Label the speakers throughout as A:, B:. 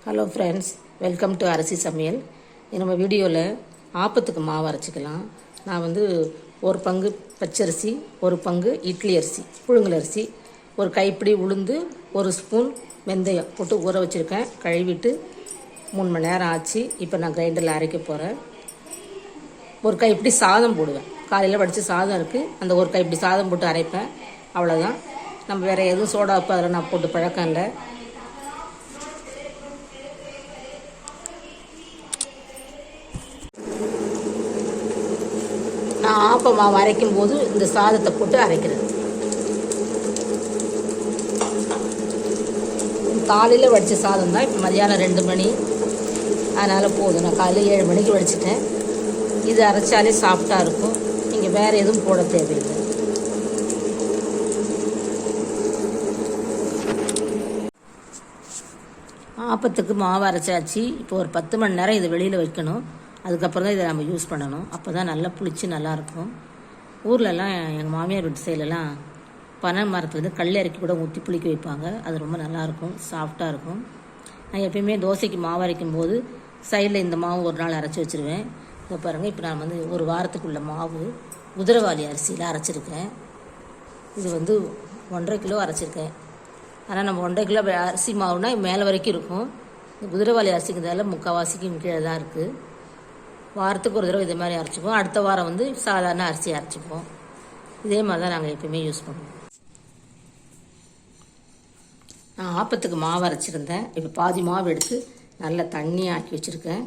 A: Hello friends, welcome to அரிசி சமையல். நம்ம வீடியோவில் ஆப்பத்துக்கு மாவு அரைச்சிக்கலாம். நான் வந்து ஒரு பங்கு பச்சரிசி, ஒரு பங்கு இட்லி அரிசி, புழுங்கல் அரிசி, ஒரு கைப்பிடி உளுந்து, ஒரு ஸ்பூன் வெந்தயம் போட்டு ஊற வச்சுருக்கேன். கழுவிட்டு 3 மணி நேரம் ஆச்சு. இப்போ நான் கிரைண்டரில் அரைக்க போகிறேன். ஒரு கைப்பிடி சாதம் போடுவேன். காலையில் வடித்த சாதம் இருக்குது, அந்த ஒரு கைப்பிடி சாதம் போட்டு அரைப்பேன். அவ்வளோதான். நம்ம வேறு எதுவும் சோடா உப்பு அதில் நான் போட்டு பழக்கம் இல்லை. நான் ஆப்ப மாவு அரைக்கும் போது இந்த சாதத்தை போட்டு அரைக்கிறேன். காலையில் வடித்த சாதம் தான். இப்போ மதியானம் 2 மணி, அதனால் போதும். நான் காலையில் 7 மணிக்கு வடிச்சிட்டேன். இது அரைச்சாலே சாஃப்டாக இருக்கும். நீங்கள் வேறு எதுவும் போட தேவையில்லை. ஆப்பத்துக்கு மாவு அரைச்சாச்சு. இப்போ ஒரு 10 மணி நேரம் இதை வெளியில் வைக்கணும். அதுக்கப்புறம் தான் இதை நம்ம யூஸ் பண்ணணும். அப்போ தான் நல்லா புளிச்சு நல்லாயிருக்கும். ஊர்லெலாம் எங்கள் மாமியார் வீட்டு சைட்லலாம் பனை மரத்துலேருந்து கல் இறக்கி கூட ஊற்றி புளிக்க வைப்பாங்க. அது ரொம்ப நல்லாயிருக்கும், சாஃப்டாக இருக்கும். நான் எப்பயுமே தோசைக்கு மாவு அரைக்கும் போது சைடில் இந்த மாவு ஒரு நாள் அரைச்சி வச்சுருவேன். இப்போ பாருங்கள், இப்போ நான் வந்து ஒரு வாரத்துக்குள்ள மாவு குதிரைவாலி அரிசியில் அரைச்சிருக்கேன். இது வந்து 1.5 கிலோ அரைச்சிருக்கேன். ஆனால் நம்ம 1.5 கிலோ அரிசி மாவுனா மேலே வரைக்கும் இருக்கும். இந்த குதிரைவாலி அரிசிக்கிறதால முக்கால்வாசிக்கும் கீழே தான் இருக்குது. வாரத்துக்கு ஒரு தடவை இதே மாதிரி அரைச்சிப்போம். அடுத்த வாரம் வந்து சாதாரண அரிசி அரைச்சிப்போம். இதே மாதிரி தான் நாங்கள் எப்பயுமே யூஸ் பண்ணுவோம். நான் ஆப்பத்துக்கு மாவு அரைச்சிருந்தேன். இப்போ பாதி மாவு எடுத்து நல்லா தண்ணியாக ஆக்கி வச்சுருக்கேன்.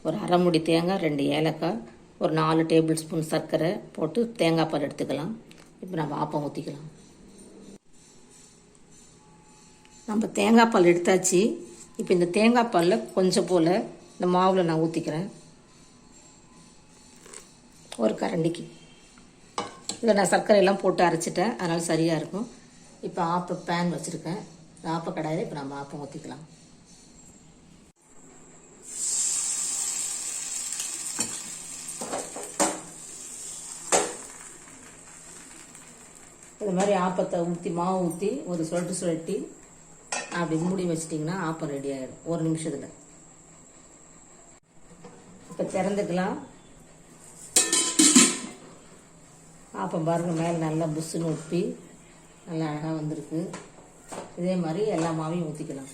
A: ஒரு அரை மூடி தேங்காய், 2 ஏலக்காய், ஒரு 4 டேபிள் ஸ்பூன் சர்க்கரை போட்டு தேங்காய் பால் எடுத்துக்கலாம். இப்போ நம்ம ஆப்பம் ஊற்றிக்கலாம். நம்ம தேங்காய் பால் எடுத்தாச்சு. இப்போ இந்த தேங்காய் பாலில் கொஞ்சம் போல் இந்த மாவில் நான் ஊற்றிக்கிறேன். ஒரு கரண்டிக்கு. இதில் நான் சர்க்கரையெல்லாம் போட்டு அரைச்சிட்டேன், அதனால் சரியாக இருக்கும். இப்போ ஆப்ப பேன் வச்சுருக்கேன். இந்த ஆப்ப கடாயில் இப்போ நம்ம ஆப்பம் ஊற்றிக்கலாம். இது மாதிரி ஆப்பத்தை ஊற்றி மாவு ஊற்றி ஒரு சுழட்டி அப்படி மூடி வச்சிட்டிங்கன்னா ஆப்பம் ரெடி ஆகிடும் 1 நிமிஷத்தில். இப்போ திறந்துக்கலாம். ஆப்பம் பாருங்கள், மேலே நல்லா புஷ்ஷுன்னு உப்பி நல்லா அழகாக வந்திருக்கு. இதே மாதிரி எல்லா மாவையும் ஊற்றிக்கலாம்.